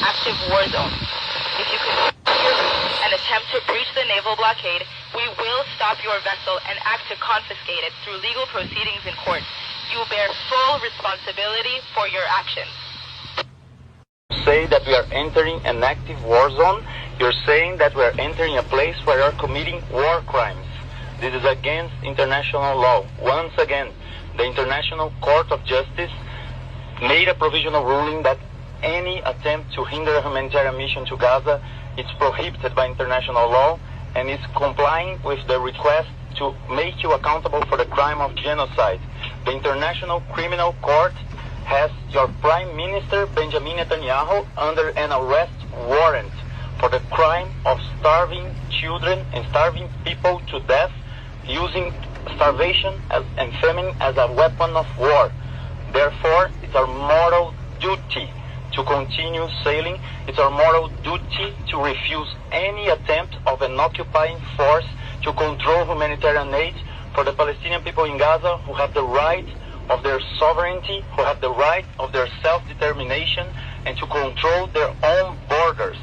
active war zone. If you continue and attempt to breach the naval blockade, we will stop your vessel and act to confiscate it through legal proceedings in court. You bear full responsibility for your actions. Say that we are entering an active war zone. You're saying that we are entering a place where we are committing war crimes. This is against international law. Once again, the International Court of Justice made a provisional ruling that any attempt to hinder a humanitarian mission to Gaza is prohibited by international law and is complying with the request to make you accountable for the crime of genocide. The International Criminal Court has your Prime Minister Benjamin Netanyahu under an arrest warrant for the crime of starving children and starving people to death using starvation and famine as a weapon of war. Therefore, it's our moral duty to continue sailing. It's our moral duty to refuse any attempt of an occupying force to control humanitarian aid for the Palestinian people in Gaza who have the right of their sovereignty, who have the right of their self-determination and to control their own borders.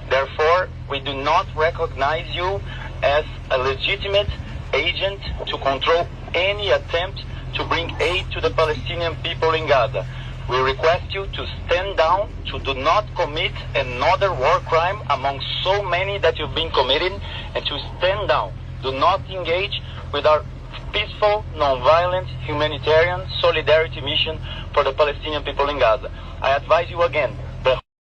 Therefore, we do not recognize you as a legitimate agent to control any attempt to bring aid to the Palestinian people in Gaza. We request you to stand down, to do not commit another war crime among so many that you've been committing, and to stand down. Do not engage with our peaceful, non-violent, humanitarian solidarity mission for the Palestinian people in Gaza. I advise you again,